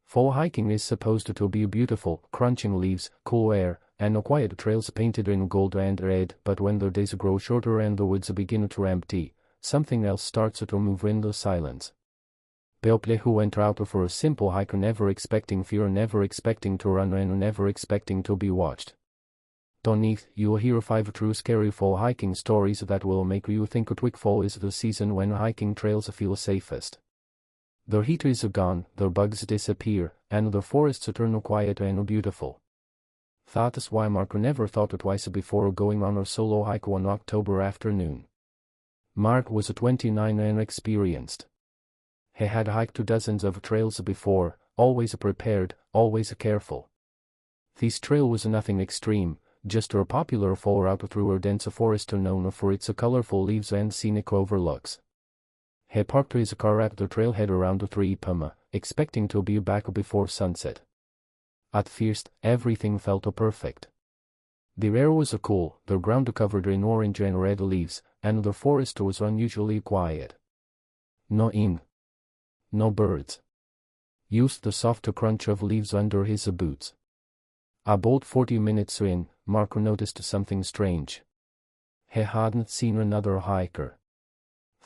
Fall hiking is supposed to be beautiful, crunching leaves, cool air, and quiet trails painted in gold and red, but when the days grow shorter and the woods begin to empty, something else starts to move in the silence. People who went out for a simple hike, never expecting fear, never expecting to run, and never expecting to be watched. Tonight, you'll hear 5 true scary fall hiking stories that will make you think fall is the season when hiking trails feel safest. The heat is gone, the bugs disappear, and the forests turn quiet and beautiful. That's why Mark never thought twice before going on a solo hike one October afternoon. Mark was 29 and experienced. He had hiked dozens of trails before, always prepared, always careful. This trail was nothing extreme, just a popular fall route through a dense forest known for its colorful leaves and scenic overlooks. He parked his car at the trailhead around 3 p.m., expecting to be back before sunset. At first, everything felt perfect. The air was cool, the ground covered in orange and red leaves, and the forest was unusually quiet. No ing. No birds. Used the soft crunch of leaves under his boots. About 40 minutes in, Mark noticed something strange. He hadn't seen another hiker.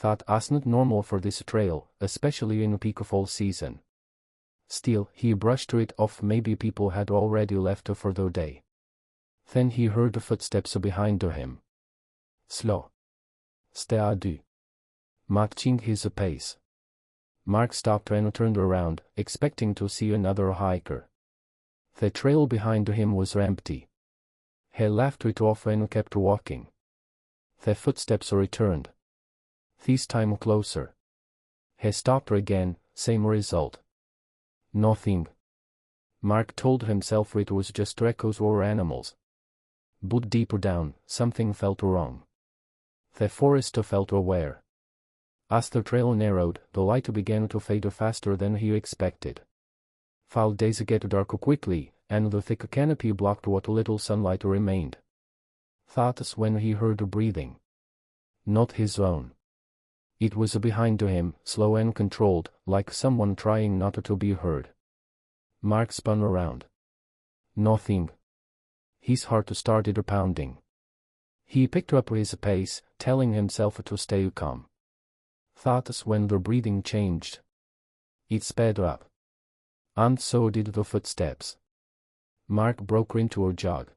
That wasn't normal for this trail, especially in peak fall season. Still, he brushed it off, maybe people had already left for the day. Then he heard footsteps behind him. Slow. Steady. Matching his pace. Mark stopped and turned around, expecting to see another hiker. The trail behind him was empty. He left it off and kept walking. The footsteps returned. This time closer. He stopped again, same result. Nothing. Mark told himself it was just echoes or animals. But deeper down, something felt wrong. The forest felt aware. As the trail narrowed, the light began to fade faster than he expected. Fall days get dark quickly, and the thick canopy blocked what little sunlight remained. That's when he heard breathing. Not his own. It was behind him, slow and controlled, like someone trying not to be heard. Mark spun around. Nothing. His heart started pounding. He picked up his pace, telling himself to stay calm. That's when the breathing changed. It sped up. And so did the footsteps. Mark broke into a jog.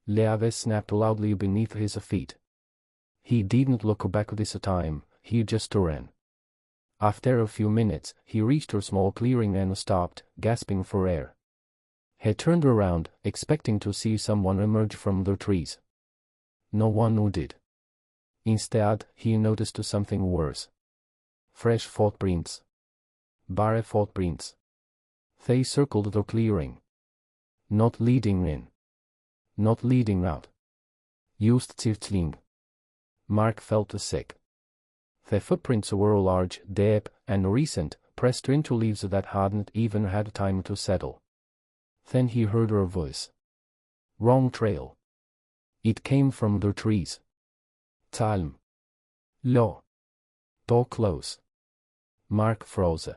Leaves snapped loudly beneath his feet. He didn't look back this time, he just ran. After a few minutes, he reached a small clearing and stopped, gasping for air. He turned around, expecting to see someone emerge from the trees. No one did. Instead, he noticed something worse. Fresh footprints. Bare footprints. They circled the clearing. Not leading in. Not leading out. Just circling. Mark felt sick. The footprints were large, deep, and recent, pressed into leaves that hadn't even had time to settle. Then he heard her voice. Wrong trail. It came from the trees. Calm. Low. Too close. Mark froze.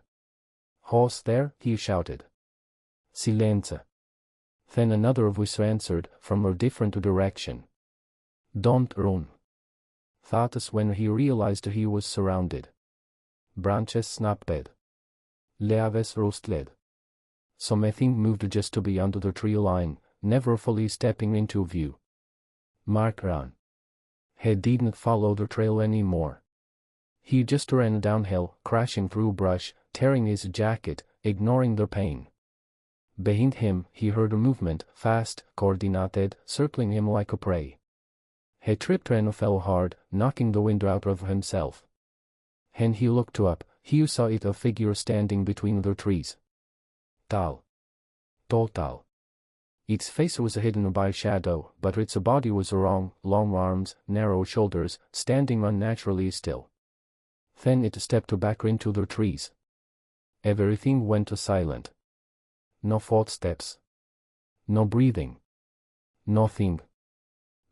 Who's there? He shouted. Silence. Then another voice answered, from a different direction. Don't run. That's when he realized he was surrounded. Branches snapped. Leaves rustled. Something moved just beyond the tree line, never fully stepping into view. Mark ran. He didn't follow the trail anymore. He just ran downhill, crashing through brush, tearing his jacket, ignoring the pain. Behind him, he heard a movement, fast, coordinated, circling him like a prey. He tripped and fell hard, knocking the wind out of himself. When he looked up, he saw a figure standing between the trees. Tall. Total. Its face was hidden by shadow, but its body was long arms, narrow shoulders, standing unnaturally still. Then it stepped back into the trees. Everything went silent. No footsteps. No breathing. Nothing.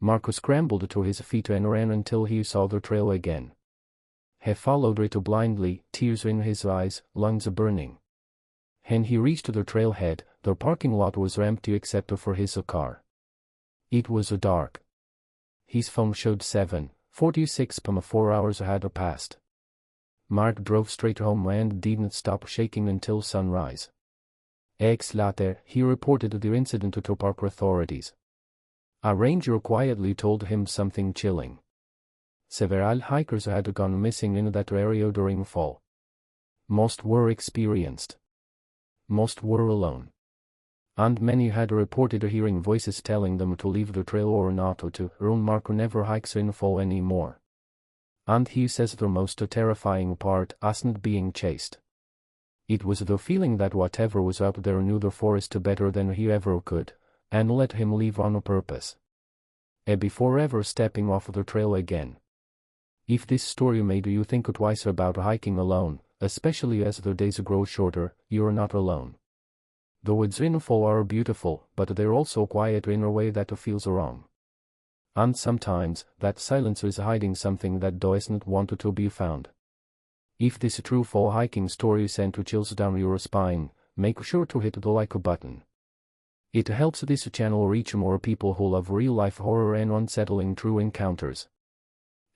Mark scrambled to his feet and ran until he saw the trail again. He followed it blindly, tears in his eyes, lungs burning. When he reached the trailhead, the parking lot was empty except for his car. It was dark. His phone showed 7:46 p.m. 4 hours had passed. Mark drove straight home and didn't stop shaking until sunrise. Eggs later, he reported the incident to park authorities. A ranger quietly told him something chilling. Several hikers had gone missing in that area during fall. Most were experienced. Most were alone. And many had reported hearing voices telling them to leave the trail or not to run. Mark never hikes in fall anymore. And he says the most terrifying part wasn't being chased. It was the feeling that whatever was out there knew the forest better than he ever could, and let him leave on purpose. Before ever stepping off the trail again. If this story made you think twice about hiking alone, especially as the days grow shorter, you're not alone. The woods in fall are beautiful, but they're also quiet in a way that feels wrong. And sometimes, that silence is hiding something that doesn't want to be found. If this true fall hiking story sent chills down your spine, make sure to hit the like button. It helps this channel reach more people who love real-life horror and unsettling true encounters.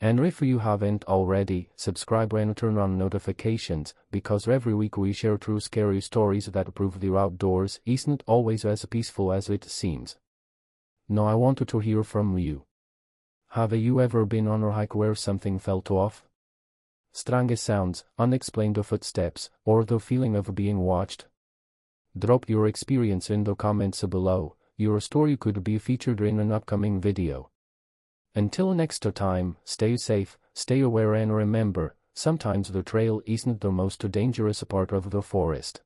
And if you haven't already, subscribe and turn on notifications, because every week we share true scary stories that prove the outdoors isn't always as peaceful as it seems. Now I want to hear from you. Have you ever been on a hike where something felt off? Strange sounds, unexplained footsteps, or the feeling of being watched? Drop your experience in the comments below. Your story could be featured in an upcoming video. Until next time, stay safe, stay aware, and remember, sometimes the trail isn't the most dangerous part of the forest.